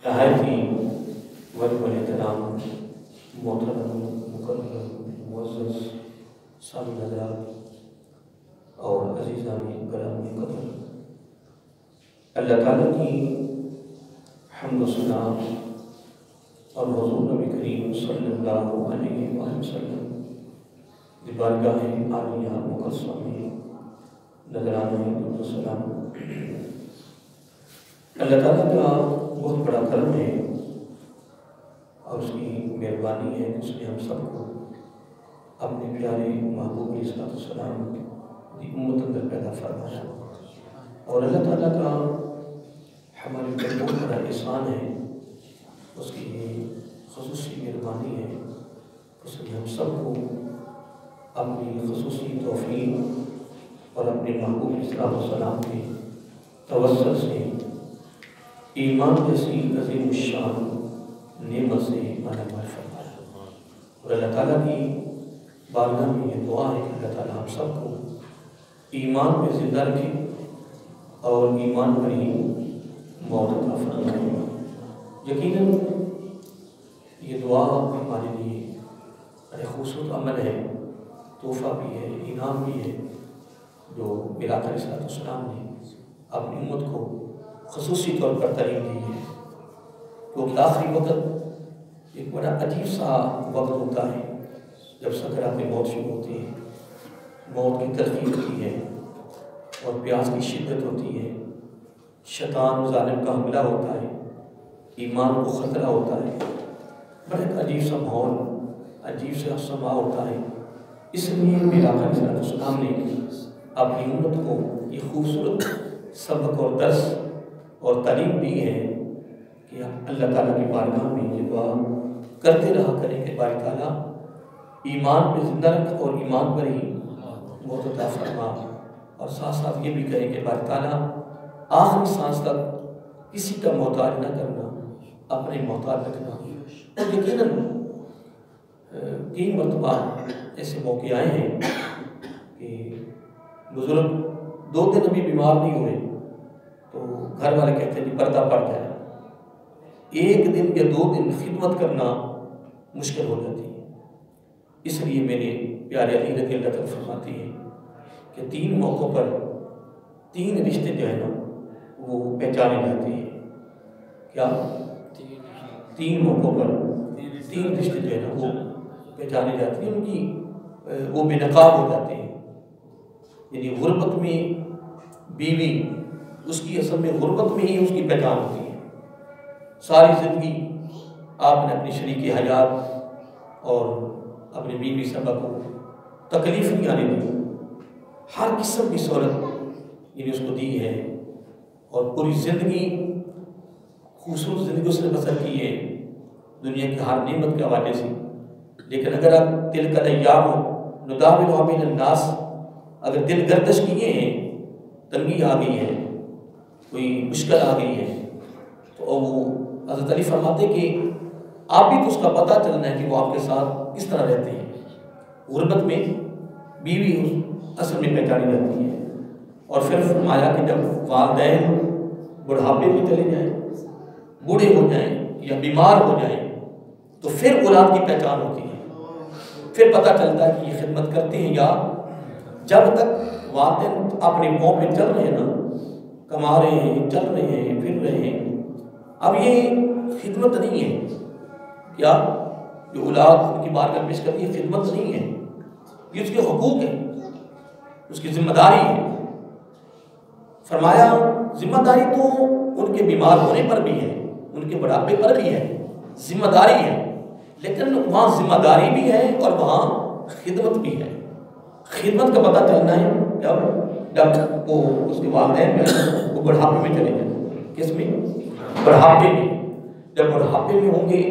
نہایت ہی وجہ احترام محترم مکرم معزز سامعین حضرات اور عزیزان گرامی قدر، اللہ تعالیٰ کی حمد و ثنا اور حضور نبی کریم صلی اللہ علیہ وآلہ وسلم کی بارگاہ عالیہ مقدسہ میں نذرانہ درود و سلام۔ اللہ تعالیٰ کا بہت بڑا کرم ہے اور اس کی مہربانی ہے کہ اس نے ہم سب کو اپنے پیارے محبوب علیہ السلام کی امت اندر پیدا فرمایا، اور اللہ تعالیٰ کا ہمارے اوپر بہت بڑا احسان ہے، اس کی خصوصی مہربانی ہے، اس نے ہم سب کو اپنی خصوصی توفیق اور اپنے محبوب علیہ السلام کے توسل سے ایمان جیسی عظیم الشان نعمت سے مالا فرمایا۔ اور اللہ تعالیٰ کی بارگاہ میں یہ دعا ہے کہ اللہ تعالیٰ ہم سب کو ایمان پہ زندہ رکھے اور ایمان پر ہی موت عطا فرمائے۔ یقیناً یہ دعا ہمارے لیے بڑے خوبصورت عمل ہے، تحفہ بھی ہے، انعام بھی ہے، جو میرا علیہ السلام نے اپنی امت کو خصوصی طور پر تعلیم دی ہے، کیونکہ آخری وقت ایک بڑا عجیب سا وقت ہوتا ہے جب سکرات موت شروع ہوتی ہے، موت کی تلخی ہوتی ہے اور پیاس کی شدت ہوتی ہے، شیطان ظالم کا حملہ ہوتا ہے، ایمان کو خطرہ ہوتا ہے، بڑا ایک عجیب سا ماحول، عجیب سا سما ہوتا ہے۔ اس لیے میرا علیہ السلام نے اپنی امت کو یہ خوبصورت سبق اور درس اور تعلیم دی ہے کہ اللہ تعالیٰ کی بارگاہ میں یہ دعا کرتے رہا کریں کہ باری تعالیٰ ایمان پہ زندہ رکھ اور ایمان پر ہی موت عطا فرما، اور ساتھ ساتھ یہ بھی کہیں کہ باری تعالیٰ آخری سانس تک کسی کا محتاج نہ کرنا، اپنے محتاج رکھنا۔ اور یقیناً 3 مرتبہ ایسے موقع آئے ہیں کہ بزرگ 2 دن ابھی بیمار نہیں ہوئے تو گھر والے کہتے ہیں کہ پردہ پڑ جائے، 1 دن یا 2 دن خدمت کرنا مشکل ہو جاتی ہے۔ اس لیے میرے پیارے علی رضی اللہ تعالیٰ فرماتی ہیں کہ 3 موقعوں پر 3 رشتے جو ہے نا وہ پہچانے جاتے ہیں۔ کیا 3 موقعوں پر 3 رشتے جو ہے نا وہ پہچانے جاتے ہیں، ان کی وہ بے نقاب ہو جاتے ہیں۔ یعنی غربت میں بیوی، اس کی اصل میں غربت میں ہی اس کی پہچان ہوتی ہے۔ ساری زندگی آپ نے اپنی شریک حیات اور اپنی بیوی صاحبہ کو تکلیف نہیں آنے دی، ہر قسم کی سہولت یعنی اس کو دی ہے، اور پوری زندگی خوبصورت زندگی اس نے بسر کی ہے دنیا کی ہر نعمت کے حوالے سے۔ لیکن اگر آپ دل کا ایام نداولها بین الناس، اگر دل گردش کیے ہیں، تنگی آ گئی ہے، کوئی مشکل آ گئی ہے، تو وہ حضرت علی فرماتے کہ آپ بھی تو اس کا پتہ چلنا ہے کہ وہ آپ کے ساتھ کس طرح رہتے ہیں۔ غربت میں بیوی اصل میں پہچانی جاتی ہے، اور پھر فرمایا کہ جب والدین بڑھاپے میں چلے جائیں، بوڑھے ہو جائیں یا بیمار ہو جائیں، تو پھر اولاد کی پہچان ہوتی ہے، پھر پتہ چلتا ہے کہ یہ خدمت کرتے ہیں، یا جب تک والدین اپنے پاؤں پہ چل رہے ہیں نا، کما رہے ہیں، چل رہے ہیں، پھر رہے ہیں، اب یہ خدمت نہیں ہے۔ کیا جو اولاد ان کی بارگاہ پیش کرتی ہے خدمت نہیں ہے، یہ اس کے حقوق ہیں، اس کی ذمہ داری ہے۔ فرمایا ذمہ داری تو ان کے بیمار ہونے پر بھی ہے، ان کے بڑھاپے پر بھی ہے، ذمہ داری ہے، لیکن وہاں ذمہ داری بھی ہے اور وہاں خدمت بھی ہے۔ خدمت کا پتہ چلنا ہے جب وہ اس کے والدین میں وہ بڑھاپے میں چلے جائیں۔ کس میں؟ بڑھاپے میں۔ جب بڑھاپے میں ہوں گے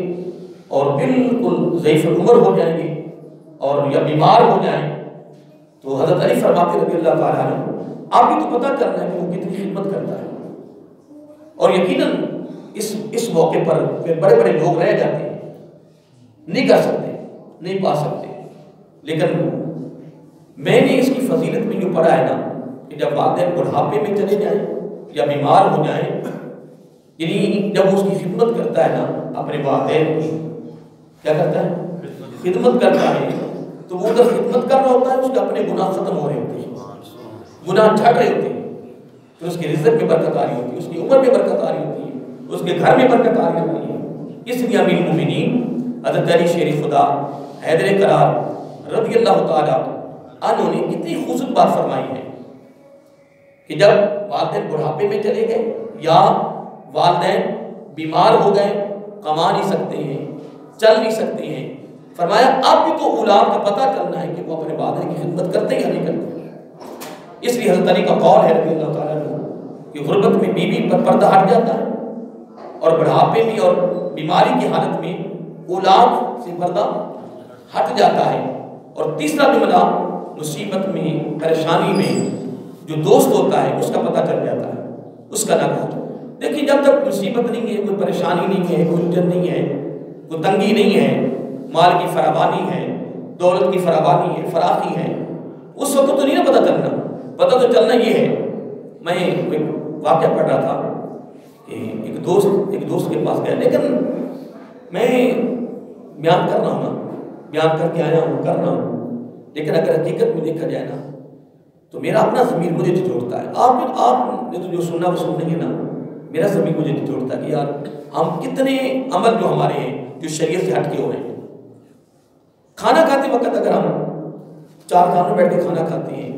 اور بالکل ضعیف العمر ہو جائیں گے اور یا بیمار ہو جائیں، تو حضرت علی فرماتے رضی اللہ تعالیٰ عنہ آپ بھی تو پتہ کرنا ہے کہ وہ کتنی خدمت کرتا ہے۔ اور یقیناً اس موقع پر پھر بڑے بڑے لوگ رہ جاتے ہیں، نہیں کر سکتے، نہیں پا سکتے، لیکن میں نے اس کی فضیلت میں جو پڑھا ہے نا کہ جب والدین بڑھاپے میں چلے جائیں یا بیمار ہو جائیں یعنی جب اس کی خدمت کرتا ہے نا اپنے والدین کی، کیا کرتا ہے؟ خدمت کرتا ہے، تو وہ اگر خدمت کر رہا ہوتا ہے اس کے اپنے گناہ ختم ہو رہے ہوتے ہیں، گناہ جھڑ رہے ہوتے ہیں، پھر اس کے رزق میں برکت آ رہی ہوتی ہے، اس کی عمر میں برکت آ رہی ہوتی ہے، اس کے گھر میں برکت آ رہی ہوتی ہے۔ اس لیے امیر المومنین حضرت علی شیر خدا حیدر قرار رضی اللہ تعالی عنہ نے کتنی خوبصورت بات فرمائی ہے کہ جب والدین بڑھاپے میں چلے گئے یا والدین بیمار ہو گئے، کما نہیں سکتے ہیں، چل نہیں سکتے ہیں، فرمایا اب بھی تو اولاد کا پتہ کرنا ہے کہ وہ اپنے والدین کی خدمت کرتے ہیں یا نہیں کرتے۔ اس لیے حضرت علی کا قول ہے رضی اللہ تعالیٰ عنہ کہ غربت میں بیوی پر پردہ ہٹ جاتا ہے، اور بڑھاپے میں اور بیماری کی حالت میں اولاد سے پردہ ہٹ جاتا ہے۔ اور تیسرا جملہ، مصیبت میں پریشانی میں جو دوست ہوتا ہے اس کا پتہ چل جاتا ہے، اس کا نہ کہو۔ دیکھیے جب تک مصیبت نہیں ہے، کوئی پریشانی نہیں ہے، کوئی الجھن نہیں ہے، کوئی تنگی نہیں ہے، مال کی فراوانی ہے، دولت کی فراوانی ہے، فراخی ہے، اس وقت تو نہیں نا پتہ چلنا، پتہ تو چلنا یہ ہے۔ میں ایک واقعہ پڑھ رہا تھا کہ ایک دوست کے پاس گیا، لیکن میں بیان کر رہا ہوں نا، بیان کر کے آیا ہوں، کر رہا ہوں، لیکن اگر حقیقت میں دیکھا جائے نا تو میرا اپنا ضمیر مجھے جھنجھوڑتا ہے۔ آپ نے تو جو سننا وہ سنیں گے نا، میرا ضمیر مجھے جھنجھوڑتا ہے کہ یار ہم کتنے عمل جو ہمارے ہیں جو شریعت سے ہٹ کے ہو رہے ہیں۔ کھانا کھاتے وقت اگر ہم چار خانوں بیٹھ کے کھانا کھاتے ہیں،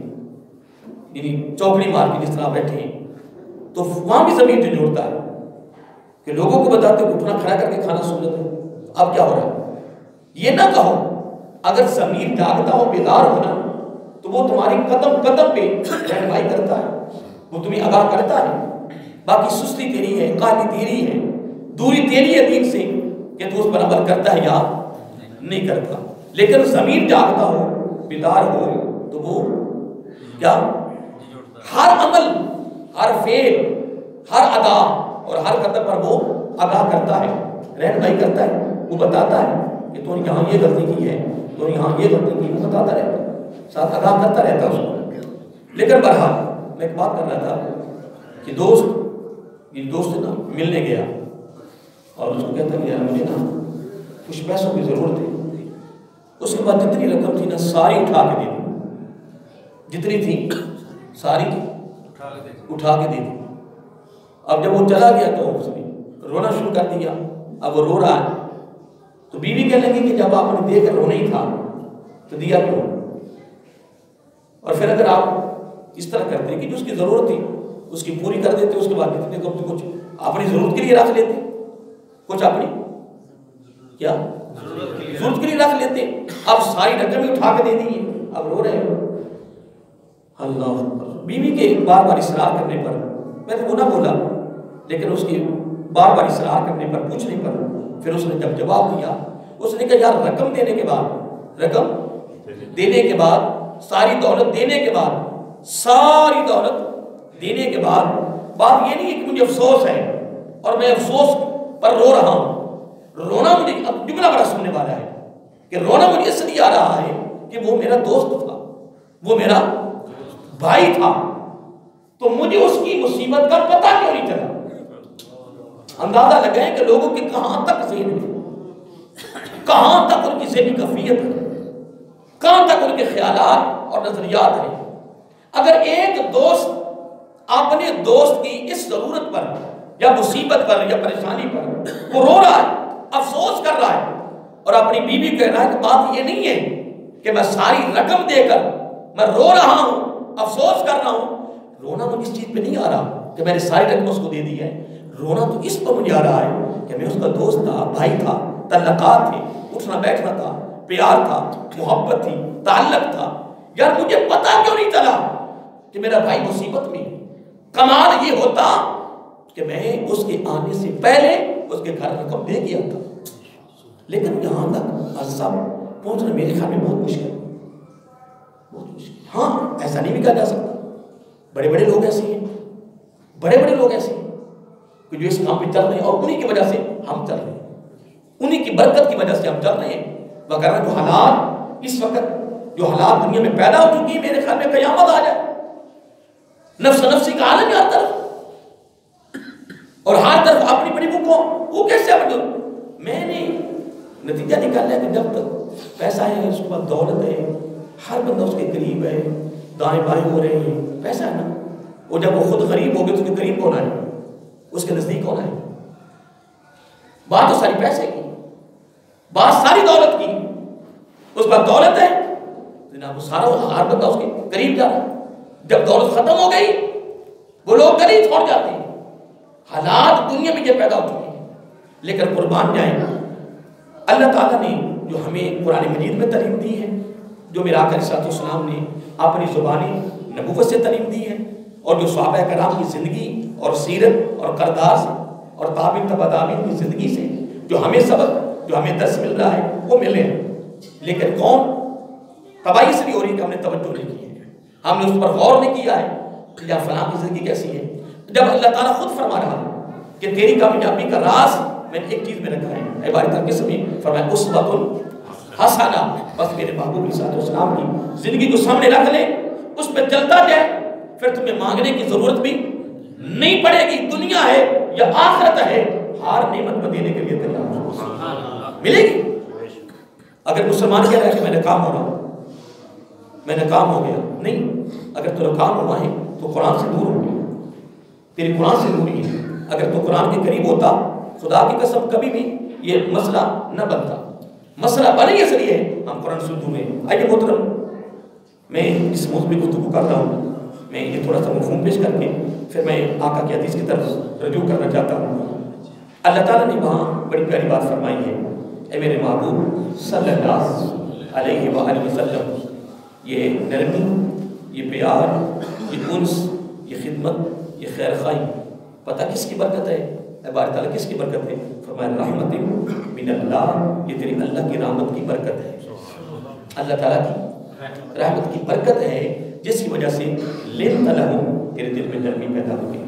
یعنی چوکڑی مار کے جس طرح بیٹھے ہیں، تو وہاں بھی ضمیر جھنجھوڑتا ہے کہ لوگوں کو بتاتے ہو اٹھنا کھڑا کر کے کھانا سنت ہے، اب کیا ہو رہا ہے؟ یہ نہ کہو، اگر ضمیر جاگتا ہو، بیدار ہونا، تو وہ تمہاری قدم قدم پہ رہنمائی کرتا ہے، وہ تمہیں آگاہ کرتا ہے۔ باقی سستی تیری ہے، قاہلی تیری ہے، دوری تیری ہے دین سے کہ تو اس پر عمل کرتا ہے یا نہیں کرتا۔ لیکن ضمیر جاگتا ہو، بیدار ہو، تو وہ کیا ہر عمل، ہر فعل، ہر ادا اور ہر قدم پر وہ آگاہ کرتا ہے، رہنمائی کرتا ہے، وہ بتاتا ہے کہ تو نے یہاں یہ غلطی کی ہے، تو نے یہاں یہ غلطی کی، وہ بتاتا رہتا ہے، ساتھ آگاہ کرتا رہتا ہے اس کو۔ لیکن بہرحال میں ایک بات کر رہا تھا کہ دوست نا ملنے گیا اور اس کو کہتا کہ یار مجھے نا کچھ پیسوں کی ضرورت ہے۔ اس کے بعد جتنی رقم تھی نا ساری اٹھا کے دے دی، جتنی تھی ساری اٹھا کے دے دی۔ اب جب وہ چلا گیا تو اس نے رونا شروع کر دیا۔ اب وہ رو رہا ہے تو بیوی کہنے لگی کہ جب آپ نے دے کر رونا ہی تھا تو دیا کیوں؟ اور پھر اگر آپ اس طرح کرتے کہ جو اس کی ضرورت تھی اس کی پوری کر دیتے، اس کے بعد جتنے کم تو کچھ اپنی ضرورت کے لیے رکھ لیتے، کچھ اپنی کیا ضرورت کے لیے رکھ لیتے۔ اب ساری رقم ہی اٹھا کے دے دی، اب رو رہے ہیں۔ اللہ اکبر۔ بیوی کے بار بار اصرار کرنے پر، میں نے وہ نہ بولا، لیکن اس کی بار بار اصرار کرنے پر، پوچھنے پر، پھر اس نے جب جواب دیا، اس نے کہا یار رقم دینے کے بعد، رقم دینے کے بعد، ساری دولت دینے کے بعد، ساری دولت دینے کے بعد، بات یہ نہیں ہے کہ مجھے افسوس ہے اور میں افسوس پر رو رہا ہوں۔ رونا مجھے، اب جملہ بڑا سننے والا ہے کہ رونا مجھے اس لیے آ رہا ہے کہ وہ میرا دوست تھا، وہ میرا بھائی تھا، تو مجھے اس کی مصیبت کا پتہ کیوں نہیں چلا؟ اندازہ لگائیں کہ لوگوں کے کہاں تک ذہن ہے، کہاں تک ان کی ذہنی کیفیت ہے، کہاں تک ان کے خیالات اور نظریات ہیں۔ اگر ایک دوست اپنے دوست کی اس ضرورت پر یا مصیبت پر یا پریشانی پر وہ رو رہا ہے، افسوس کر رہا ہے، اور اپنی بیوی کہہ رہا ہے کہ بات یہ نہیں ہے کہ میں ساری رقم دے کر میں رو رہا ہوں، افسوس کر رہا ہوں، رونا مجھے اس چیز پہ نہیں آ رہا کہ میں نے ساری رقم اس کو دے دی ہے، رونا تو اس پر مجھے آ رہا ہے کہ میں اس کا دوست تھا، بھائی تھا، تعلقات تھے، اٹھنا بیٹھنا تھا، پیار تھا، محبت تھی، تعلق تھا، یار مجھے پتا کیوں نہیں چلا کہ میرا بھائی مصیبت میں۔ کمال یہ ہوتا کہ میں اس کے آنے سے پہلے اس کے گھر رقم دے گیا تھا، لیکن یہاں تک عذاب پہنچنا میرے خیال میں بہت مشکل ہے، بہت مشکل۔ ہاں ایسا نہیں بھی کہا جا سکتا، بڑے بڑے لوگ ایسے ہیں، بڑے بڑے لوگ ایسے ہیں کہ جو اس کام پہ چل رہے ہیں، اور انہی کی وجہ سے ہم چل رہے ہیں، انہی کی برکت کی وجہ سے ہم چل رہے ہیں۔ وغیرہ جو حالات اس وقت، جو حالات دنیا میں پیدا ہو چکی ہیں، میرے خیال میں قیامت آ جائے، نفس نفسی کا عالم یاد طرف، اور ہر طرف اپنی بڑی وہ کیسے اپنی؟ میں نے نتیجہ نکال لیا کہ جب تک پیسہ ہے، اس کے بعد دولت ہے، ہر بندہ اس کے قریب ہے، دائیں بائیں ہو رہے ہیں، پیسہ ہے نا. اور جب وہ خود غریب ہو گئے تو اس کے قریب کون ہے؟ اس کے نزدیک کون ہے؟ بات تو ساری پیسے کی، بات ساری دولت کی. اس بعد دولت ہے جناب، وہ سارا ہر بندہ اس کے قریب جا رہا ہے. جب دولت ختم ہو گئی وہ لوگ قریب چھوڑ جاتے ہیں. حالات دنیا میں یہ پیدا ہو چکے ہیں. لیکن قربان جائیں، اللہ تعالیٰ نے جو ہمیں قرآن مجید میں تعلیم دی ہے، جو میرا آقا علیہ السلام نے اپنی زبانی نبوت سے تعلیم دی ہے، اور جو صحابہ کرام کی زندگی اور سیرت اور کردار سے اور تابعین تبع تابعین کی زندگی سے جو ہمیں سبق، جو ہمیں درس مل رہا ہے، وہ ملے ہیں. لیکن کون تباہی اس لیے ہو رہی ہے کہ ہم نے توجہ نہیں کی ہے، ہم نے اس پر غور نہیں کیا ہے کہ یا فلاں کی زندگی کیسی ہے. جب اللہ تعالیٰ خود فرما رہا ہے کہ تیری کامیابی کا راز میں نے ایک چیز میں رکھا ہے، عبارت کے سبھی فرمایا اسوۃ حسنہ، بس میرے محبوب علیہ السلام کی زندگی کو سامنے رکھ لے، اس پہ چلتا جائے، پھر تمہیں مانگنے کی ضرورت بھی نہیں پڑے گی. دنیا ہے یا آخرت ہے، ہر نعمت کو دینے کے لیے تیار ملے گی. اگر مسلمان کہہ رہا ہے کہ میں ناکام ہو رہا ہوں، میں ناکام ہو گیا، نہیں. اگر تو ناکام ہوا ہے تو قرآن سے دور ہو گیا، تیری قرآن سے دوری ہے. اگر تو قرآن کے قریب ہوتا، خدا کی قسم کبھی بھی یہ مسئلہ نہ بنتا. مسئلہ بنے اس لیے ہم قرآن سے دور ہیں. آئیے محترم، میں اس موضوع میں گفتگو کر رہا ہوں، میں یہ تھوڑا سا مفہوم پیش کر کے پھر میں آقا کی حدیث کی طرف رجوع کرنا چاہتا ہوں. اللہ تعالیٰ نے وہاں بڑی پیاری بات فرمائی ہے، اے میرے محبوب صلی اللہ علیہ وآلہ وسلم، یہ نرمی، یہ پیار، یہ انس، یہ خدمت، یہ خیر خواہی، پتہ کس کی برکت ہے؟ بارے تعالیٰ کس کی برکت ہے؟ فرمایا رحمت من اللہ، یہ تیری اللہ کی رحمت کی برکت ہے. اللہ تعالیٰ کی رحمت کی برکت ہے جس کی وجہ سے لن لہم، تیرے دل میں نرمی پیدا ہو گئی.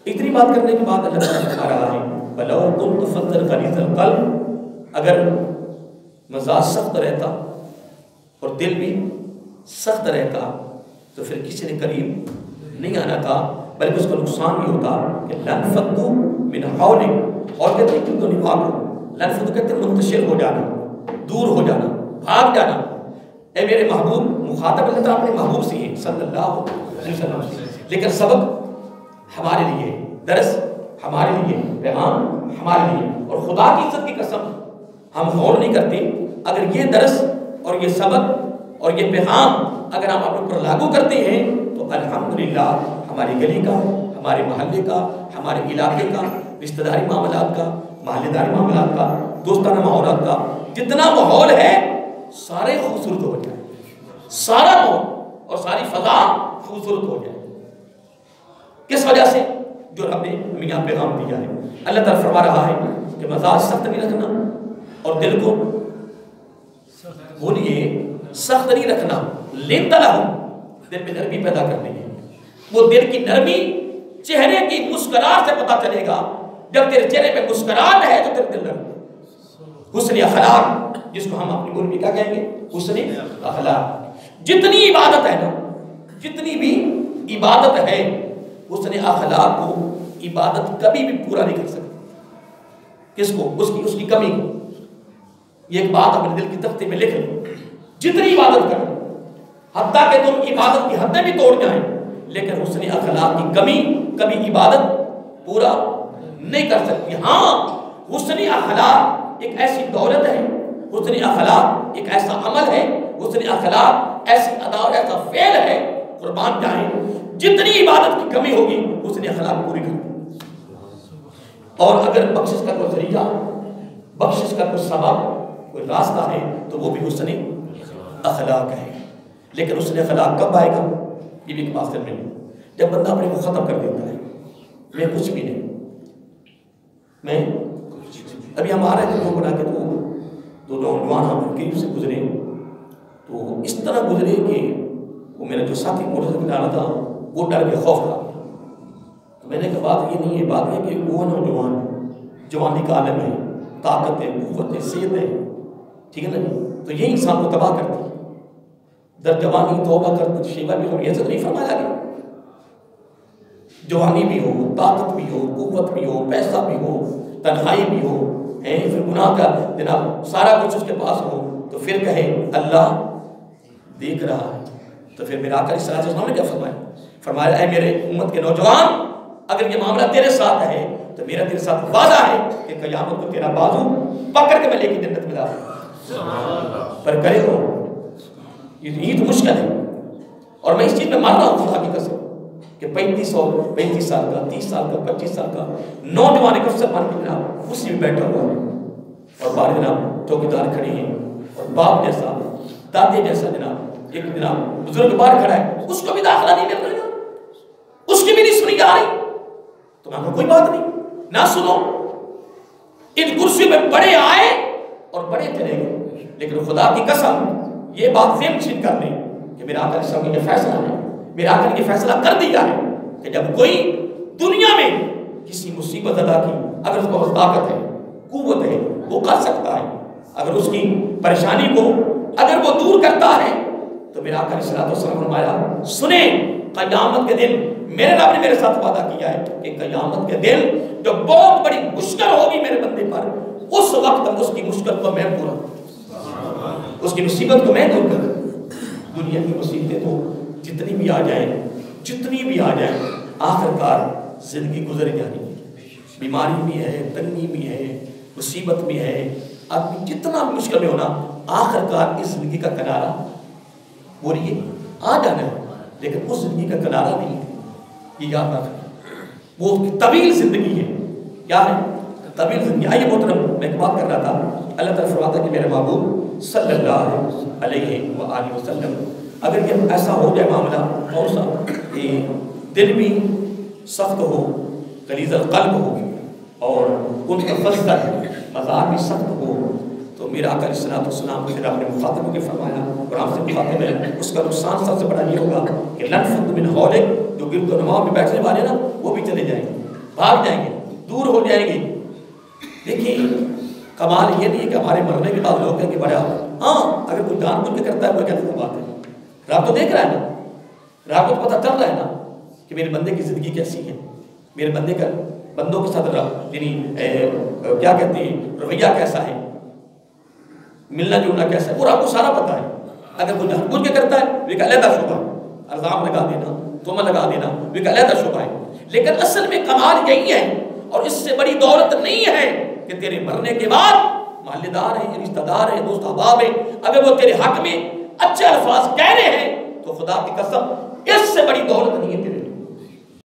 اتنی بات کرنے کے بعد اللہ تعالیٰ فرما رہا ہے وَلَوْ كُنْتُ فَظًّا غَلِيظَ الْقَلْبِ، اگر مزاج سخت رہتا اور دل بھی سخت رہتا تو پھر کسی نے قریب نہیں آنا تھا، بلکہ اس کا نقصان بھی ہوتا کہ لَنْفَضُّوا مِنْ حَوْلِكَ، اور کہتے ہیں کہ تو نبھا کو لَنْفَضُّوا کہتے ہیں منتشر ہو جانا، دور ہو جانا، بھاگ جانا. اے میرے محبوب، مخاطب اللہ تعالیٰ اپنے محبوب سے ہیں صلی اللہ علیہ وسلم سے، لیکن سبق ہمارے لیے، درس ہمارے لیے، پیغام ہمارے لیے. اور خدا کی عزت کی قسم ہم غور نہیں کرتے. اگر یہ درس اور یہ سبق اور یہ پیغام اگر ہم اپنے اوپر لاگو کرتے ہیں تو الحمدللہ ہماری گلی کا، ہمارے محلے کا، ہمارے علاقے کا، رشتہ داری معاملات کا، محلے داری معاملات کا، دوستانہ ماحولات کا جتنا ماحول ہے سارے خوبصورت ہو جائے، سارا ماحول اور ساری فضا خوبصورت ہو جائے. کس وجہ سے؟ جو رب نے ہمیں یہاں پیغام دیا ہے. اللہ تعالیٰ فرما رہا ہے کہ مزاج سخت نہیں رکھنا اور دل کو بولیے سخت نہیں رکھنا. لن لہم، دل میں نرمی پیدا کرنی ہے. وہ دل کی نرمی چہرے کی مسکراہٹ سے پتہ چلے گا. جب تیرے چہرے پہ مسکراہٹ ہے تو تیرے دل نرم. حسن اخلاق، جس کو ہم اپنی بول میں کیا کہیں گے؟ حسن اخلاق. جتنی عبادت ہے نا، جتنی بھی عبادت ہے، حسن اخلاق کو عبادت کبھی بھی پورا نہیں کر سکتی. کس کو؟ اس کی کمی کو. یہ ایک بات اپنے دل کی تختے میں لکھ لو. جتنی عبادت کرو، حتیٰ کہ تم عبادت کی حدیں بھی توڑ جائیں، لیکن حسن اخلاق کی کمی کبھی عبادت پورا نہیں کر سکتی. ہاں، حسن اخلاق ایک ایسی دولت ہے، حسن اخلاق ایک ایسا عمل ہے، حسن اخلاق ایسی ادا اور ایسا فعل ہے، قربان جائیں جتنی عبادت کی کمی ہوگی حسن اخلاق پوری کرو. اور اگر بخشش کا کوئی ذریعہ، بخشش کا کوئی سبب، کوئی راستہ ہے تو وہ بھی حسن اخلاق ہے. لیکن حسن اخلاق کب آئے گا؟ یہ بھی ایک ماسٹر میں جب بندہ اپنے کو ختم کر دیتا ہے. میں کچھ بھی نہیں، میں ابھی ہم آ رہے تھے بنا کے تو نوجوان ہم قریب سے گزرے تو اس طرح گزرے کہ وہ میرا جو ساتھی موٹر سائیکل آ رہا تھا وہ ڈر کے خوف کھا. تو میں نے کہا بات یہ نہیں ہے، بات ہے کہ وہ نوجوان جوانی کا عالم ہے، طاقت ہے، قوت ہے، صحت ہے، ٹھیک ہے نا جی. تو یہ انسان کو تباہ کرتی ہے. در جوانی توبہ کر شیبہ بھی اور یہ سب نہیں فرمایا گیا. جوانی بھی ہو، طاقت بھی ہو، قوت بھی ہو، پیسہ بھی ہو، تنہائی بھی ہو، پھر گناہ کا جناب سارا کچھ اس کے پاس ہو، تو پھر کہے اللہ دیکھ رہا ہے. تو پھر میرا آقا صلی اللہ علیہ وسلم نے کیا فرمایا؟ فرمایا اے میرے امت کے نوجوان، اگر یہ معاملہ تیرے ساتھ ہے تو میرا تیرے ساتھ وعدہ ہے کہ قیامت کو تیرا بازو پکڑ کے میں لے کے جنت میں لاؤں. پر کرے ہو یہ تو مشکل ہے، اور میں اس چیز میں مان رہا ہوں خدا کی قسم کہ 35 سال کا، 30 سال کا، 25 سال کا نوجوان ایک افسر مان کے جناب اسی میں بیٹھا ہوا ہے، اور باہر جناب چوکیدار کھڑے ہیں، اور باپ جیسا، دادے جیسا جناب ایک جناب بزرگ باہر کھڑا ہے، اس کو بھی داخلہ نہیں مل رہا، اس کی بھی نہیں سنی جا رہی. تو میں کوئی بات نہیں، نہ سنو. ان کرسیوں پہ بڑے آئے اور بڑے چلے گئے، لیکن خدا کی قسم یہ بات ذہن نشین کر لیں کہ میرا آقا صلی اللہ علیہ وسلم یہ فیصلہ ہے، میرا آقا نے یہ فیصلہ کر دیا ہے کہ جب کوئی دنیا میں کسی مصیبت ادا کی، اگر اس کو طاقت ہے، قوت ہے، وہ کر سکتا ہے. اگر اس کی پریشانی کو اگر وہ دور کرتا ہے تو میرا آقا صلی اللہ علیہ وسلم نے فرمایا سنیں، قیامت کے دن میرے رب نے میرے ساتھ وعدہ کیا ہے کہ قیامت کے دن جو بہت بڑی مشکل ہوگی میرے بندے پر، اس وقت اس کی مشکل کو میں پورا، اس کی مصیبت کو میں دور کروں. دنیا کی مصیبتیں تو جتنی بھی آ جائیں آخر کار زندگی گزر جانی ہے. بیماری بھی ہے، تنگی بھی ہے، مصیبت بھی ہے، آدمی جتنا مشکل میں ہونا آخر کار اس زندگی کا کنارہ بولیے آ جانا ہے، لیکن اس زندگی کا کنارہ نہیں ہے. یہ یاد رکھنا، وہ طویل زندگی ہے. کیا ہے؟ طویل زندگی. آئیے محترم، میں ایک بات کر رہا تھا. اللہ تعالیٰ فرماتا کہ میرے محبوب صلی اللہ علیہ وآلہ وسلم اگر یہ ایسا ہو جائے معاملہ کون سا کہ دل بھی سخت ہو، غلیظ القلب ہو، اور ان کا فضل مزاج بھی سخت ہو، تو میرا آقا علیہ السلام پھر اپنے مخاطبوں کے فرمایا، اور آپ سے مخاطب ہے، اس کا نقصان سب سے بڑا یہ ہوگا کہ لنفد من حولک، جو گرد و نواح میں بیٹھنے والے نا وہ بھی چلے جائیں گے، بھاگ جائیں گے، دور ہو جائیں گے. دیکھیے کمال یہ نہیں ہے کہ ہمارے مرنے کے بعد لوگ کہیں کہ بڑا ہاں اگر کوئی جان بوجھ کے کرتا ہے کوئی کہنے کی بات ہے. رب تو دیکھ رہا ہے نا، رب کو تو پتہ چل رہا ہے نا کہ میرے بندے کی زندگی کیسی ہے، میرے بندے کا بندوں کے ساتھ یعنی کیا کہتے ہیں رویہ کیسا ہے، ملنا جلنا کیسا ہے، وہ رب کو سارا پتہ ہے. اگر کوئی جان بوجھ کے کرتا ہے وہ ایک علیحدہ شبہ ہے، الزام لگا دینا، تہمت لگا دینا، وہ ایک علیحدہ شبہ ہے. لیکن اصل میں کمال یہی ہے، اور اس سے بڑی دولت نہیں ہے کہ تیرے مرنے کے بعد محلے دار ہیں، رشتہ دار ہیں، دوست احباب ہیں، اگر وہ تیرے حق میں اچھے الفاظ کہہ رہے ہیں تو خدا کی قسم اس سے بڑی دولت نہیں ہے تیرے